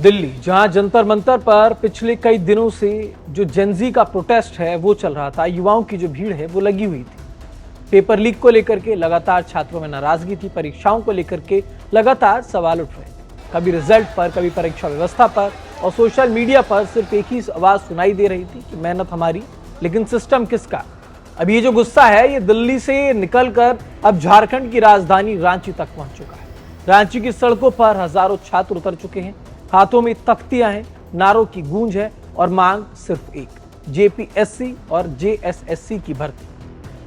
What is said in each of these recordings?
दिल्ली, जहां जंतर मंतर पर पिछले कई दिनों से जो जेनजी का प्रोटेस्ट है वो चल रहा था, युवाओं की जो भीड़ है वो लगी हुई थी। पेपर लीक को लेकर के लगातार छात्रों में नाराजगी थी, परीक्षाओं को लेकर के लगातार सवाल उठ रहे, कभी रिजल्ट पर, कभी परीक्षा व्यवस्था पर, और सोशल मीडिया पर सिर्फ एक ही आवाज सुनाई दे रही थी कि मेहनत हमारी, लेकिन सिस्टम किसका। अब ये जो गुस्सा है ये दिल्ली से निकलकर अब झारखंड की राजधानी रांची तक पहुंच चुका है। रांची की सड़कों पर हजारों छात्र उतर चुके हैं, हाथों में तख्तियां हैं, नारों की गूंज है और मांग सिर्फ एक, जेपीएससी और जेएसएससी की भर्ती।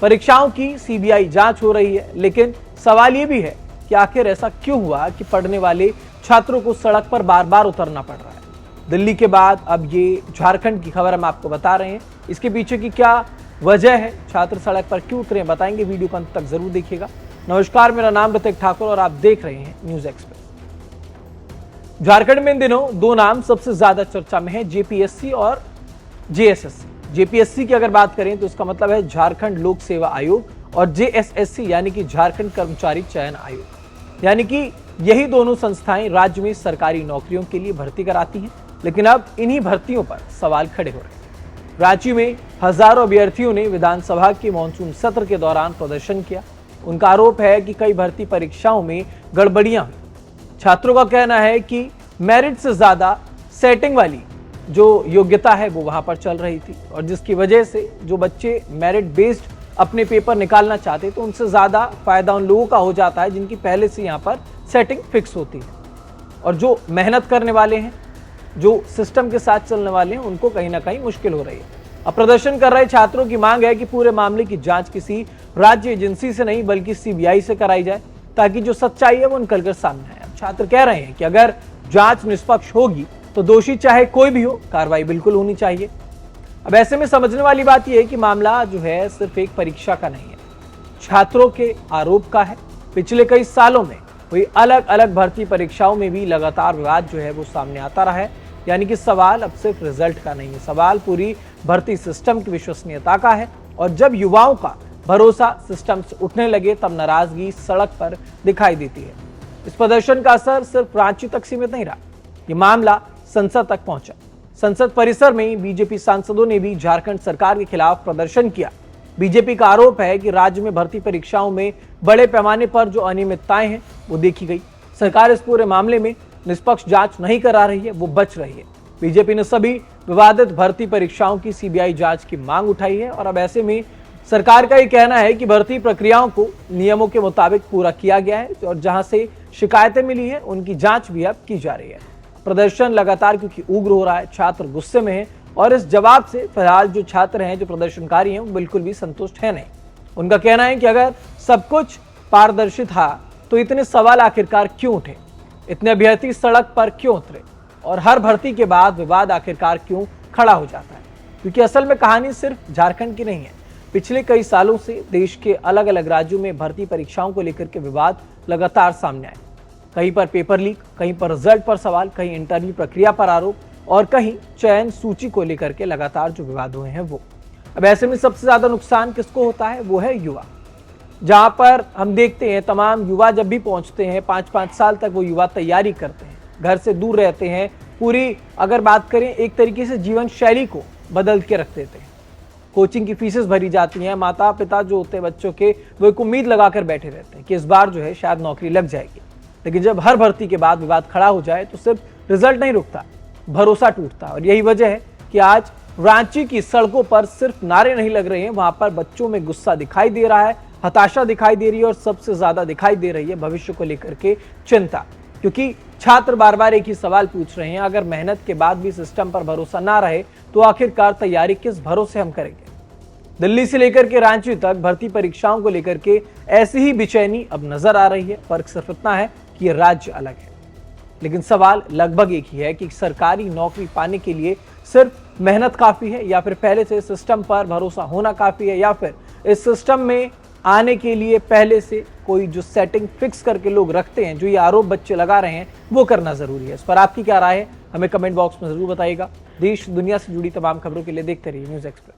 परीक्षाओं की सीबीआई जांच हो रही है, लेकिन सवाल ये भी है कि आखिर ऐसा क्यों हुआ कि पढ़ने वाले छात्रों को सड़क पर बार बार उतरना पड़ रहा है। दिल्ली के बाद अब ये झारखंड की खबर हम आपको बता रहे हैं, इसके पीछे की क्या वजह है, छात्र सड़क पर क्यों उतरे, बताएंगे। वीडियो को अंत तक जरूर देखिएगा। नमस्कार, मेरा नाम ऋतिक ठाकुर और आप देख रहे हैं न्यूज एक्सप्रेस। झारखंड में इन दिनों दो नाम सबसे ज्यादा चर्चा में है, जेपीएससी और जेएसएससी। जेपीएससी की अगर बात करें तो इसका मतलब है झारखंड लोक सेवा आयोग, और जेएसएससी यानी कि झारखंड कर्मचारी चयन आयोग। यानी कि यही दोनों संस्थाएं राज्य में सरकारी नौकरियों के लिए भर्ती कराती हैं, लेकिन अब इन्हीं भर्तियों पर सवाल खड़े हो रहे हैं। रांची में हजारों अभ्यर्थियों ने विधानसभा के मानसून सत्र के दौरान प्रदर्शन किया। उनका आरोप है कि कई भर्ती परीक्षाओं में गड़बड़ियां हुई। छात्रों का कहना है कि मेरिट से ज्यादा सेटिंग वाली जो योग्यता है वो वहां पर चल रही थी, और जिसकी वजह से जो बच्चे मेरिट बेस्ड अपने पेपर निकालना चाहते तो उनसे ज्यादा फायदा उन लोगों का हो जाता है जिनकी पहले से यहाँ पर सेटिंग फिक्स होती है, और जो मेहनत करने वाले हैं, जो सिस्टम के साथ चलने वाले हैं, उनको कहीं ना कहीं मुश्किल हो रही है। अब प्रदर्शन कर रहे छात्रों की मांग है कि पूरे मामले की जांच किसी राज्य एजेंसी से नहीं बल्कि सीबीआई से कराई जाए, ताकि जो सच्चाई है वो निकलकर सामने आए। छात्र कह रहे हैं कि अगर जांच निष्पक्ष होगी तो दोषी चाहे कोई भी हो, कार्रवाई बिल्कुल होनी चाहिए। अब ऐसे में समझने वाली बात यह है कि मामला जो है सिर्फ एक परीक्षा का नहीं है, छात्रों के आरोप का है। पिछले कई सालों में हुई अलग अलग भर्ती परीक्षाओं में भी लगातार विवाद जो है वो सामने आता रहा है। यानी कि सवाल अब सिर्फ रिजल्ट का नहीं है, सवाल पूरी भर्ती सिस्टम की विश्वसनीयता का है। और जब युवाओं का भरोसा सिस्टम से उठने लगे तब नाराजगी सड़क पर दिखाई देती है। इस प्रदर्शन का असर सिर्फ रांची तक सीमित नहीं रहा, ये मामला संसद तक पहुंचा। संसद परिसर में बीजेपी सांसदों ने भी झारखंड सरकार के खिलाफ प्रदर्शन किया। बीजेपी का आरोप है कि राज्य में भर्ती परीक्षाओं में बड़े पैमाने पर जो अनियमितताएं हैं वो देखी गई। सरकार इस पूरे मामले में निष्पक्ष जांच नहीं करा रही है, वो बच रही है। बीजेपी ने सभी विवादित भर्ती परीक्षाओं की सीबीआई जांच की मांग उठाई है, और अब ऐसे में सरकार का ये कहना है कि भर्ती प्रक्रियाओं को नियमों के मुताबिक पूरा किया गया है, और जहां से शिकायतें मिली है उनकी जांच भी अब की जा रही है। प्रदर्शन लगातार क्योंकि उग्र हो रहा है, छात्र गुस्से में हैं, और इस जवाब से फिलहाल जो छात्र हैं, जो प्रदर्शनकारी हैं, वो बिल्कुल भी संतुष्ट है नहीं। उनका कहना है कि अगर सब कुछ पारदर्शी था तो इतने सवाल आखिरकार क्यों उठे, इतने अभ्यर्थी सड़क पर क्यों उतरे, और हर भर्ती के बाद विवाद आखिरकार क्यों खड़ा हो जाता है। क्योंकि असल में कहानी सिर्फ झारखंड की नहीं है। पिछले कई सालों से देश के अलग अलग राज्यों में भर्ती परीक्षाओं को लेकर के विवाद लगातार सामने आए। कहीं पर पेपर लीक, कहीं पर रिजल्ट पर सवाल, कहीं इंटरव्यू प्रक्रिया पर आरोप, और कहीं चयन सूची को लेकर के लगातार जो विवाद हुए हैं वो। अब ऐसे में सबसे ज्यादा नुकसान किसको होता है, वो है युवा। जहां पर हम देखते हैं तमाम युवा जब भी पहुंचते हैं 5-5 साल तक वो युवा तैयारी करते हैं, घर से दूर रहते हैं, पूरी अगर बात करें एक तरीके से जीवन शैली को बदल के रख देते हैं। कोचिंग की फीसेस भरी जाती हैं, माता पिता जो होते हैं बच्चों के, वो एक उम्मीद लगाकर बैठे रहते हैं कि इस बार जो है शायद नौकरी लग जाएगी। लेकिन जब हर भर्ती के बाद विवाद खड़ा हो जाए तो सिर्फ रिजल्ट नहीं रुकता, भरोसा टूटता। और यही वजह है कि आज रांची की सड़कों पर सिर्फ नारे नहीं लग रहे हैं, वहां पर बच्चों में गुस्सा दिखाई दे रहा है, हताशा दिखाई दे रही है, और सबसे ज्यादा दिखाई दे रही है भविष्य को लेकर के चिंता। क्योंकि छात्र बार बार एक ही सवाल पूछ रहे हैं, अगर मेहनत के बाद भी सिस्टम पर भरोसा ना रहे तो आखिरकार तैयारी किस भरोसे हम करेंगे। दिल्ली से लेकर के रांची तक भर्ती परीक्षाओं को लेकर के ऐसी ही बेचैनी अब नजर आ रही है। फर्क सिर्फ इतना है कि ये राज्य अलग है, लेकिन सवाल लगभग एक ही है कि सरकारी नौकरी पाने के लिए सिर्फ मेहनत काफी है, या फिर पहले से सिस्टम पर भरोसा होना काफी है, या फिर इस सिस्टम में आने के लिए पहले से कोई जो सेटिंग फिक्स करके लोग रखते हैं, जो ये आरोप बच्चे लगा रहे हैं, वो करना जरूरी है। इस पर आपकी क्या राय है, हमें कमेंट बॉक्स में जरूर बताइएगा। देश दुनिया से जुड़ी तमाम खबरों के लिए देखते रहिए न्यूज एक्सप्रेस।